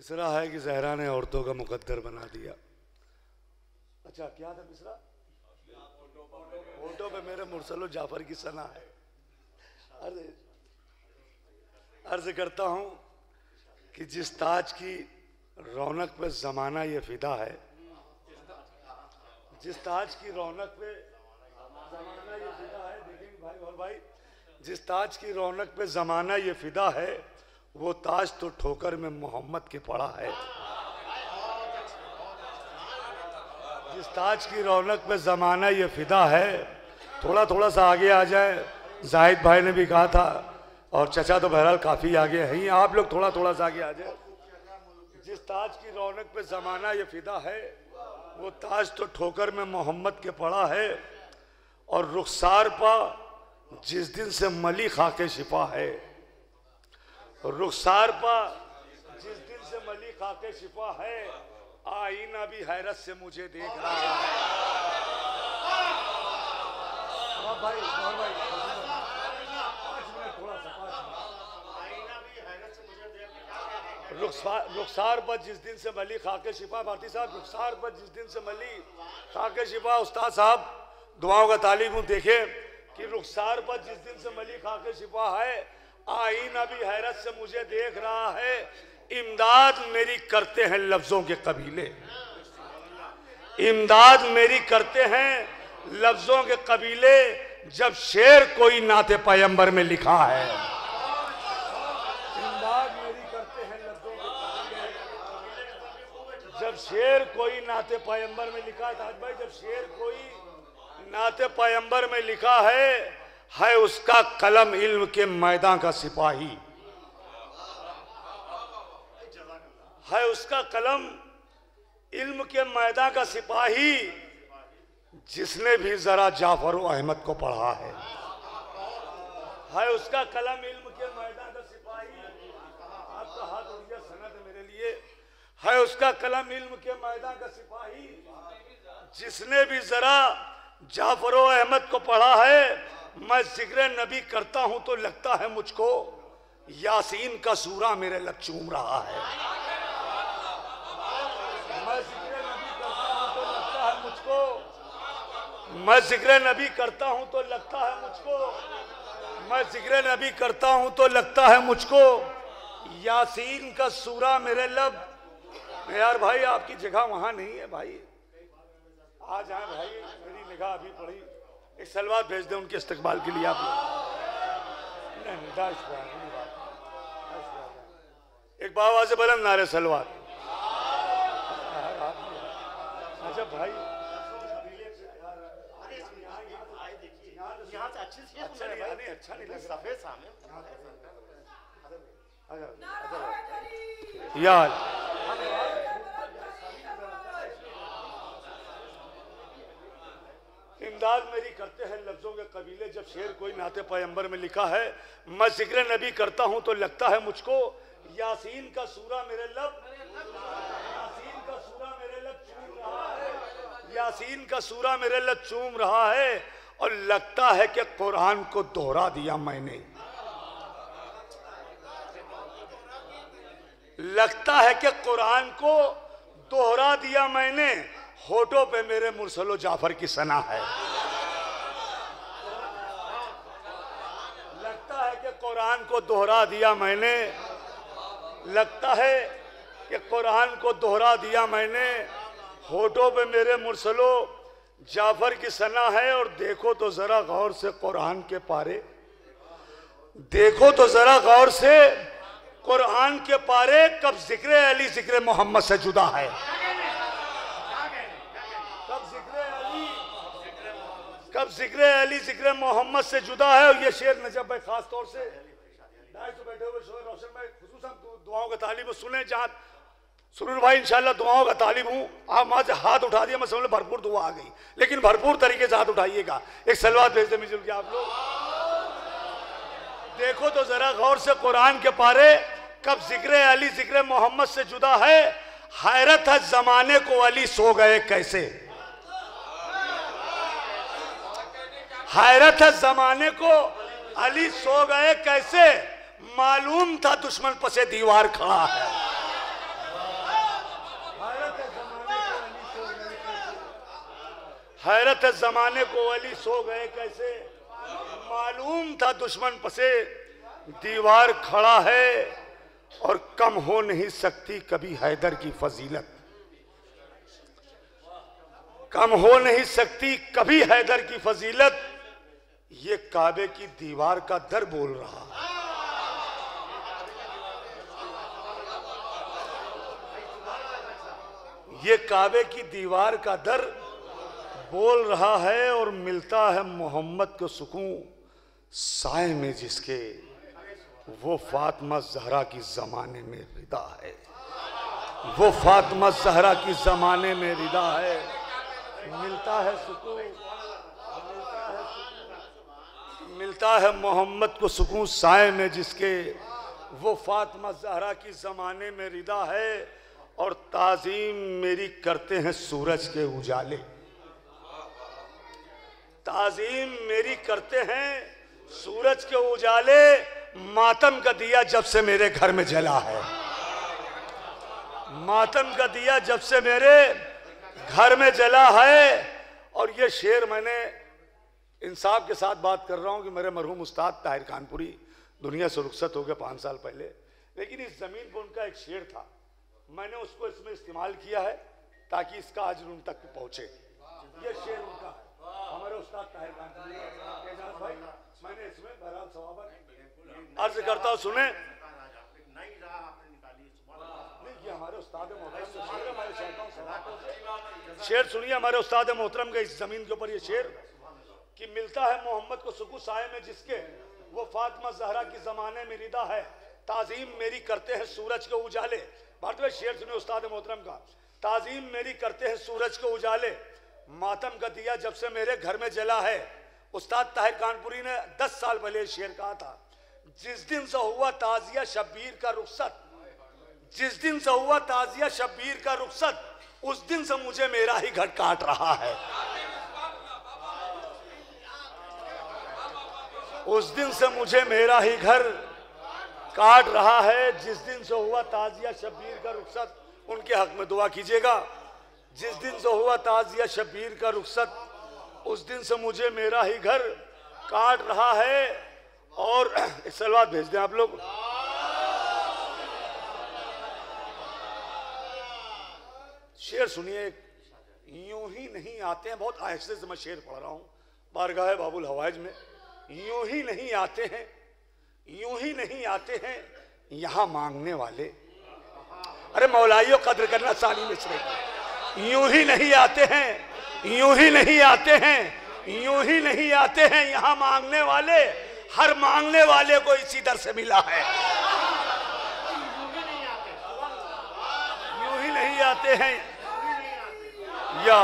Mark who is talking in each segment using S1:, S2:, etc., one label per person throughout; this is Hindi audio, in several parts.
S1: मिसरा है कि जहरा ने औरतों का मुकद्दर बना दिया। अच्छा क्या था मिसरा? फोटो पे मेरे मुरसलो जाफर की सना है। अर्ज करता हूं कि जिस ताज की रौनक पे जमाना ये फिदा है, जिस ताज की रौनक पे जमाना ये फिदा है, देखेंगे भाई और भाई, जिस ताज की रौनक पे जमाना ये फिदा है, वो ताज तो ठोकर में मोहम्मद के पड़ा है। जिस ताज की रौनक पे जमाना ये फिदा है, थोड़ा थोड़ा सा आगे आ जाए। जाहिद भाई ने भी कहा था और चचा तो बहरहाल काफी आगे है ही, आप लोग थोड़ा थोड़ा सा आगे आ जाए। जिस ताज की रौनक पे जमाना ये फिदा है, वो ताज तो ठोकर में मोहम्मद के पड़ा है। और रुखसार पा जिस दिन से मली खाके शिफा है, रुखसार पा जिस दिन से मली खाके शिफा है, आईना भी हैरत से मुझे देख रहा है। भाई रुखसार पर जिस दिन से मली खाके शिफा, भारती साहब रुखसार पर जिस दिन से मली खाके शिफा, उस्ताद साहब दुआओं का तालीब हूँ। देखे कि रुखसार पर जिस दिन से मली खाके शिफा है, आईना भी हैरत से मुझे देख रहा है। इमदाद मेरी करते हैं लफ्जों के कबीले, इमदाद मेरी करते हैं लफ्जों के कबीले, जब शेर कोई नाते पैगंबर में लिखा है। इमदाद मेरी करते हैं लफ्जों के कबीले, जब शेर कोई नाते पैगंबर में लिखा है। ताज भाई, जब शेर कोई नाते पैगंबर में लिखा है उसका कलम इल्म के मैदान का सिपाही, है उसका कलम इल्म के मैदान का सिपाही, जिसने भी जरा जाफर अहमद को पढ़ा है उसका कलम इल्म के मैदान का सिपाही। आपका हाथ उठ गया, सनद है मेरे लिए। है उसका कलम इल्म के मैदान का सिपाही, जिसने भी जरा जाफर अहमद को पढ़ा है। मैं जिक्र नबी करता हूं तो लगता है मुझको यासीन का सूरा मेरे लब चूम रहा है। मैं जिक्र नबी करता हूं तो लगता है मुझको, मैं जिक्र नबी करता हूं तो लगता है मुझको, मैं जिक्र नबी करता हूं तो लगता है मुझको यासीन का सूरा मेरे लब। यार भाई आपकी जगह वहां नहीं है भाई, आ जाए भाई, मेरी निगाह अभी पड़ी। एक सलवात भेज दे उनके इस्तकबाल के लिए आप लोग। एक बाबा से बुलंद नारे सलवात। अच्छा भाई, अच्छा नहीं लग यार। इमदाद मेरी करते हैं लफ्जों के कबीले, जब शेर कोई नाते पैगंबर में लिखा है। मैं जिक्र नबी करता हूं तो लगता है मुझको यासीन का सूरा मेरे लब, यासीन का सूरा मेरे लब चूम रहा है, यासीन का सूरा मेरे लब चूम रहा है। और लगता है कि कुरान को दोहरा दिया मैंने, लगता है कि कुरान को दोहरा दिया मैंने। होठों पे मेरे मुरसलो जाफर की सना है। लगता है कि कुरान को दोहरा दिया मैंने, लगता है कि कुरान को दोहरा दिया मैंने। होठों पे मेरे मुरसलो जाफर की सना है। और देखो तो जरा गौर से कुरान के पारे, देखो तो जरा गौर से कुरान के पारे, कब जिक्र अली जिक्र मोहम्मद से जुदा है, कब जिक्र अली जिक्र मोहम्मद से जुदा है। और ये शेर नजब भाई खास तौर से बैठे हुए रोशन भाई खुसूसन दुआओं का तालीब सुने। जहाँ सुरूर भाई इंशाल्लाह दुआओं का तालीब हूँ, आप वहां से हाथ उठा दिया, मैं समझ लो भरपूर दुआ आ गई, लेकिन भरपूर तरीके से हाथ उठाइएगा। एक सलवात भेज दे मिलजुल के आप लोग। देखो तो जरा गौर से कुरान के पारे, कब जिक्र अली जिक्र मोहम्मद से जुदा है। हैरत है जमाने को अली सो गए कैसे, हैरत है जमाने को अली सो गए कैसे। मालूम था दुश्मन पसे दीवार खड़ा है, हैरत है जमाने को अली सो गए कैसे, मालूम था दुश्मन पसे दीवार खड़ा है, और कम हो नहीं सकती कभी हैदर की फजीलत, कम हो नहीं सकती कभी हैदर की फजीलत, ये काबे की दीवार का दर बोल रहा है। ये काबे की दीवार का दर बोल रहा है, और मिलता है मोहम्मद को सुकून साए में जिसके, वो फातिमा ज़हरा की ज़माने में रिदा है, वो फातिमा ज़हरा की ज़माने में रिदा है। मिलता है सुकून, मिलता है मोहम्मद को सुकून साए में जिसके, वो फातिमा ज़हरा की ज़माने में रिदा है, और ताज़ीम मेरी करते हैं सूरज के उजाले, ताज़ीम मेरी करते हैं सूरज के उजाले, मातम का दिया जब से मेरे घर में जला है, मातम का दिया जब से मेरे घर में जला है। और ये शेर मैंने इंसाफ के साथ बात कर रहा हूं कि मेरे मरहूम उस्ताद ताहिर कानपुरी दुनिया से रुखसत हो गए 5 साल पहले, लेकिन इस जमीन पर उनका एक शेर था, मैंने उसको इसमें इस्तेमाल किया है ताकि इसका आज उन तक पहुंचे। ये शेर उनका है, हमारे उस्ताद ताहिर कानपुरी भाई, मैंने इसमें बहरहाल सवाबन अर्ज करता हूं सुने, हमारे उस्ताद शेर सुनिए, हमारे उस्ताद मोहतरम के इस जमीन के ऊपर ये शेर कि मिलता है मोहम्मद को सुकून साए में जिसके, वो फातिमा ज़हरा की ज़माने में रिदा है, ताज़ीम मेरी करते हैं सूरज के उजाले। भारत में शेर सुनिए उस्ताद मोहतरम का, ताज़ीम मेरी करते हैं सूरज के उजाले, मातम का दिया जब से मेरे घर में जला है। उस्ताद ताहिर कानपुरी ने 10 साल पहले शेर कहा था, जिस दिन से हुआ ताजिया शब्बीर का रुखसत, जिस दिन से हुआ ताजिया शब्बीर का रुखसत, उस दिन से मुझे मेरा ही घर काट रहा है, उस दिन से मुझे मेरा ही घर काट रहा है। जिस दिन से हुआ ताजिया शब्बीर का रुखसत, उनके हक में दुआ कीजिएगा, जिस दिन से हुआ ताजिया शब्बीर का रुखसत, उस दिन से मुझे मेरा ही घर काट रहा है। और सलवात भेज दें आप लोग। शेर सुनिए, यूं ही नहीं आते हैं, बहुत आहिस्ते से मैं शेर पढ़ रहा हूं बारगाह बाबुल हवाइज में, यूं ही नहीं आते हैं, यूं ही नहीं आते हैं यहां मांगने वाले, अरे मौलाइयों कद्र करना सानी में से, यूं ही नहीं आते हैं, यूं ही नहीं आते हैं, यूं ही नहीं आते हैं यहां मांगने वाले, हर मांगने वाले को इसी दर से मिला है। यूं ही नहीं आते हैं या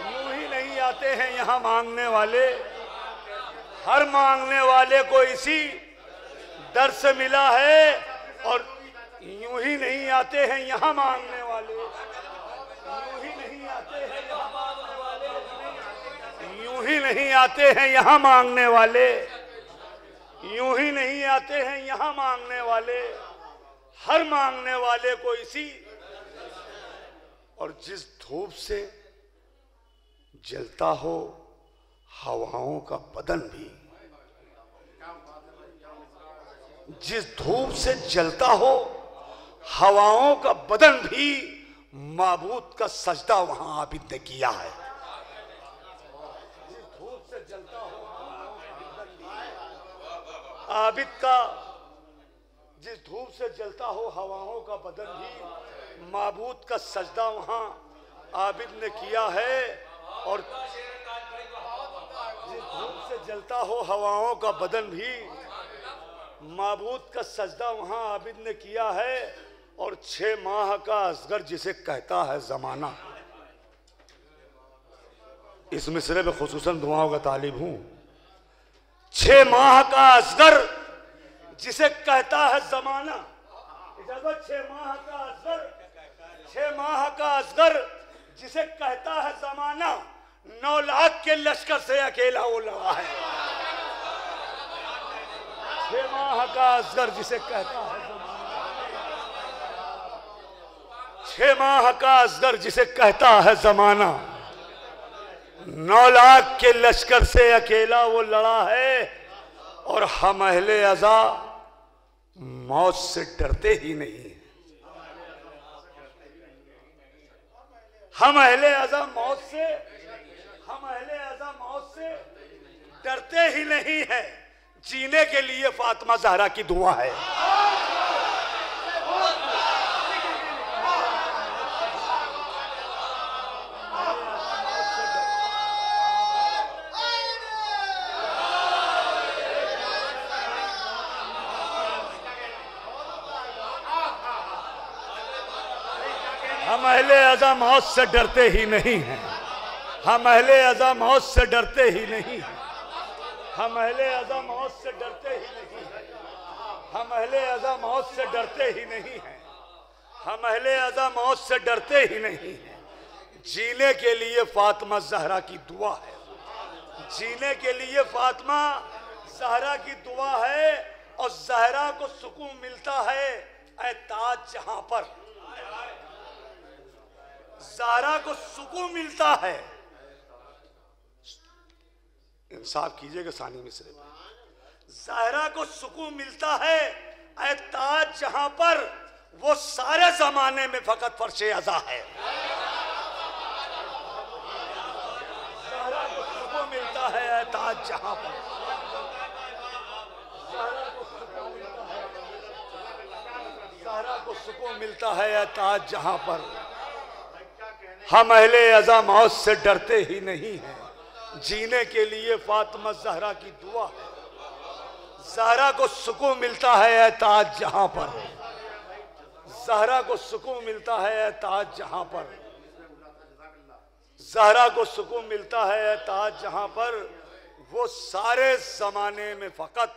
S1: यूं ही नहीं आते हैं यहां मांगने वाले, हर मांगने वाले को इसी दर से मिला है। और यूं ही नहीं आते हैं यहां मांगने वाले, यूं ही नहीं आते हैं यहां मांगने वाले, यूं ही नहीं आते हैं यहां मांगने वाले, यूं ही नहीं आते हैं यहां मांगने वाले, हर मांगने वाले को इसी। और जिस धूप से जलता हो हवाओं का बदन भी, जिस धूप से जलता हो हवाओं का बदन भी, माबूद का सजदा वहां आबिद ने किया है। जिस धूप से जलता हो आबिद का, जिस धूप से जलता हो हवाओं का बदन भी, माबूद का सजदा वहां आबिद ने किया है। और जिस धूप से जलता हो हवाओं का बदन भी, माबूद का सजदा वहां आबिद ने किया है। और 6 माह का असगर जिसे कहता है जमाना, इस मिसरे में खुसूसन दुआओं का तालिब हूं। 6 माह का असगर जिसे कहता है जमाना, इजाजत, 6 माह का असगर, 6 माह का असगर जिसे कहता है जमाना, 9 लाख के लश्कर से अकेला वो लड़ा है। 6 माह का असगर जिसे कहता है जमाना, 6 माह का असगर जिसे कहता है जमाना, 9 लाख के लश्कर से अकेला वो लड़ा है, और हम अहले अज़ा मौत से डरते ही नहीं। हम अहले अज़ा मौत से डरते ही नहीं है। जीने के लिए फातिमा ज़हरा की दुआ है। हम अहले अज़ा मौत से डरते ही नहीं हैं। हम अहले अज़ा मौत से डरते ही नहीं हैं। हम अहले अज़ा मौत से डरते ही नहीं हैं। हम अहले अज़ा मौत से डरते ही नहीं हैं। हम अहले अज़ा मौत से डरते ही नहीं हैं। जीने के लिए फातिमा ज़हरा की दुआ है। जीने के लिए फातिमा ज़हरा की दुआ है, और ज़हरा को सुकून मिलता है ऐ ताज जहां पर। ज़हरा को सुकून मिलता है। इंसाफ कीजिएगा सानी मिसरे में। ज़हरा को सुकून मिलता है ऐ ताज जहां पर वो सारे जमाने में फकत फर्शे अज़ा है। ज़हरा को सुकून मिलता है ऐ ताज जहां पर। ज़हरा को सुकून मिलता है ऐ ताज जहां पर। हम अहले अज़ा मौत से डरते ही नहीं हैं। जीने के लिए फातिमा ज़हरा की दुआ है। ज़हरा को सुकून मिलता है ऐ ताज जहां पर। ज़हरा को सुकून मिलता है ऐ ताज जहां पर। ज़हरा को सुकून मिलता है ऐ ताज जहां पर वो सारे ज़माने में फ़कत